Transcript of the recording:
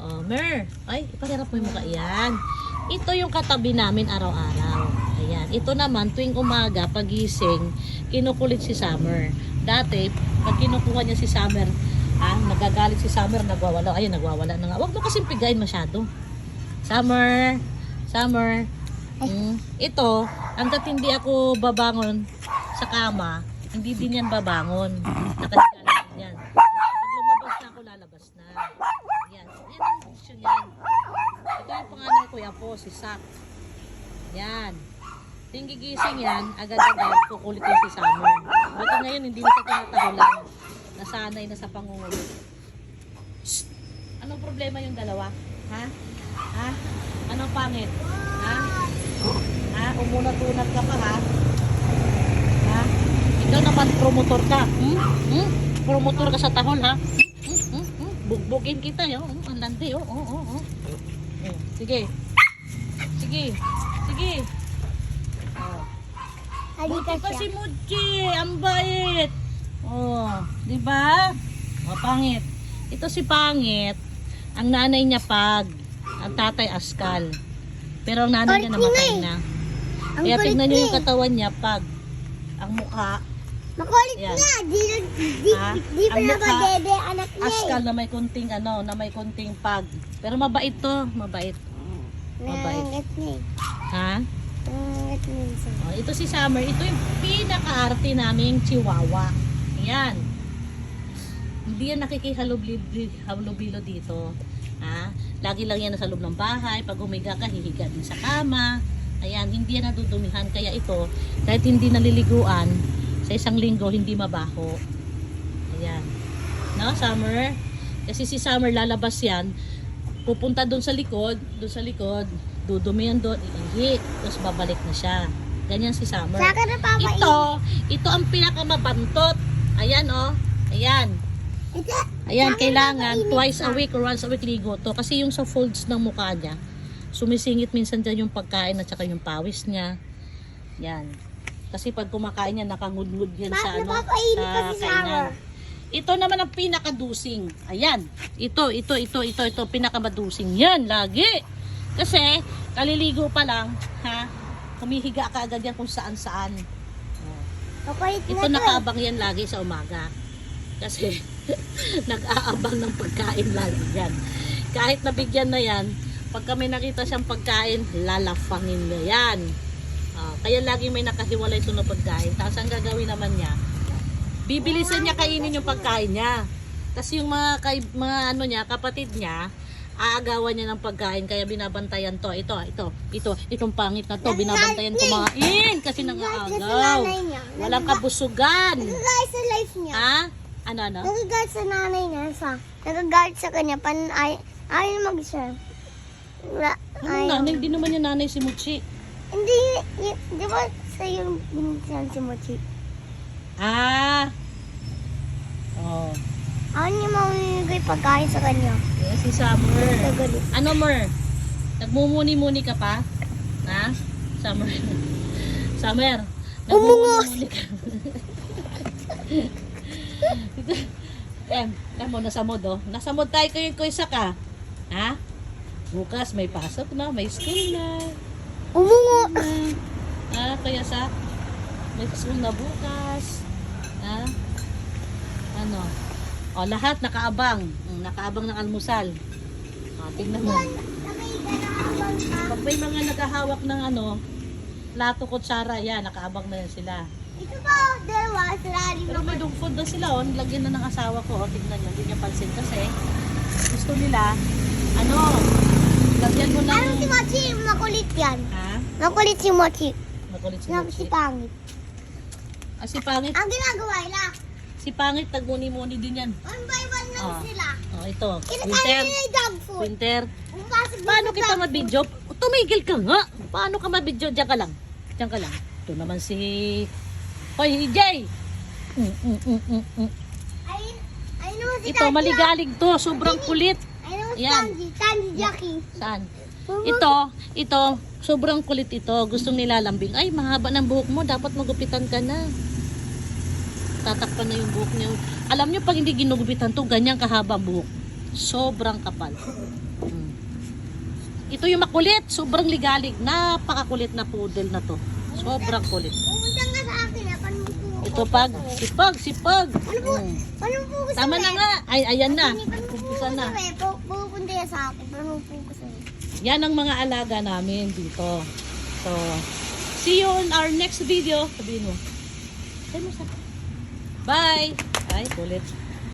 Oh, Mer. Ay, ipahirap mo yung mukha. Yan. Ito yung katabi namin araw-araw. Ayan. Ito naman, tuwing umaga, pagising, kinukulit si Summer. Dati, pag kinukuha niya si Summer, nagagalit si Summer, nagwawala. Ayun, nagwawala na nga. Huwag mo kasing pigain masyado. Summer. Summer. Ito, hanggat hindi ako babangon sa kama, hindi din yan babangon. Nakaligalan din yan. Pag lumabas na ako, lalabas na. Yan. Yan ang desisyon yan. Ito yung pangalan ko, yan po, si Sak. Yan. Ting gigising yan, agad-agad kukulit yung si Summer. Buti ngayon, hindi na sa tinatahulan. Nasanay na sa pangungulit. Shhh! Anong problema yung dalawa? Ha? Ha? Anong pangit? Ha? Ha? Umunat-unat ka pa, ha? Ha? Ikaw naman promotor ka. Promotor ka sa tahol, ha? Bugbugin kita, yo. Ang landi, oh. Sige. Sige. Sige. Buti pa si Muchi, ang bait. Oh, di ba? Oh, pangit. Ito si Pangit. Ang nanay niya Pag, ang tatay Askal. Pero ang nanay niya namatay na. Kaya tignan niyo yung katawan niya Pag. Ang mukha. Makulit Yan. nga. Di pa na ba anak niya. Askal na may kunting na may kunting Pag. Pero mabait to, mabait. Mabait. Ha? Oh, ito si Summer, ito yung pinaka-arte naming chihuahua. Ayan. Hindi yan nakikihalubilo dito. Lagi lang yan nasa loob ng bahay. Pag humiga ka, hihiga din sa kama. Ayan, hindi yan nadudumihan. Kaya ito, kahit hindi naliliguan, sa isang linggo, hindi mabaho. Ayan. No, Summer? Kasi si Summer, lalabas yan. Pupunta doon sa likod, dudumi yan doon, iihi, tapos babalik na siya. Ganyan si Summer. Ito ang pinakamabantot. Ayan, oh. Ayan. Ayan, kailangan twice a week or once a week ligo to. Kasi yung sa folds ng mukha niya, sumisingit minsan dyan yung pagkain at saka yung pawis niya. Yan. Kasi pag kumakain niya, nakangudngud yan sa kainan. Ito naman ang pinakadusing. Ayan. Ito, pinakamadusing. Yan, lagi. Kasi, kaliligo pa lang, humihiga ka agad yan kung saan-saan. Ito nakaabang yan lagi sa umaga. Kasi, nag-aabang ng pagkain lagi yan. Kahit nabigyan na yan, pag kami nakita siyang pagkain, lalafangin niya yan. Kaya lagi may nakahiwalay ito na pagkain. Tapos ang gagawin naman niya, bibilisan niya kainin yung pagkain niya. Kasi yung mga kapatid niya, aagawan niya ng pagkain, kaya binabantayan to. Itong pangit na to, binabantayan kumain kasi nang-aagaw. Walang kabusugan. Nagagalit sa life niya. Ha? Ano? Nagagalit sa nanay niya. Nagagalit sa kanya. Ayaw na mag-serve. Nanay, hindi naman yung nanay si Muchi. Hindi, di ba sa'yo binigyan si Mochi? Oh. Ayaw niya mamimigay pagkain sa kanya. Yes, si Summer. Nagalit. Ano, Mer? Nagmumuni-muni ka pa? Ha? Summer. Summer. Nagmumuni-muni ka. Alam mo, nasa mood, oh. Nasa mood tayo kayo isa ka. Ha? Bukas may pasok na, may school na. Umungo. Kaya may school na bukas. Ano? O, lahat nakaabang. Nakaabang ng almusal. Tingnan mo. Pag may mga naghahawak ng plato, kutsara, yan, nakaabang na yan sila. Ito ba, dalawa, sila Pero may dog food na sila, lagyan na ng asawa ko. Tingnan nyo, hindi niya pansin kasi gusto nila, lagyan mo ng... Ano si Mochi? Makulit yan. Ha? Makulit si Mochi. Makulit si Si Mochi. Pangit. Si Pangit, Ang ginagawa nila, si Pangit, nagmuni-muni din yan. one by one lang sila. Ito. Kinakain Winter. nila yung dog food. Winter. Pumasok doon Paano sa kita dog food. mabidyo? Tumigil ka nga. Paano ka mabidyo? Diyan ka lang. Diyan ka lang. Ito naman si... Hoy, Jay! Ay naman si Ito, maligalig to. Sobrang kulit. Ay naman si Yan. Tanji Jackie. Saan? Ito, sobrang kulit ito. Gustong nilalambing. Ay, mahaba ng buhok mo. Dapat magupitan ka na. Tatakpan na yung buhok niya. Alam niyo, pag hindi ginugupitan to, ganyan kahaba ang buhok. Sobrang kapal. Ito yung makulit. Sobrang ligalig. Napakakulit na poodle na to. Sobrang kulit. Pupunta nga sa akin ah. Paano po? Ito pag, sipag. Paano po gusto Tama na nga. Ay, ayan na. Paano po Umpisa na. Pupunta yan sa akin. Paano po gusto Yan ang mga alaga namin dito. So, see you on our next video. Sabihin mo. Bye! Ay, kulit.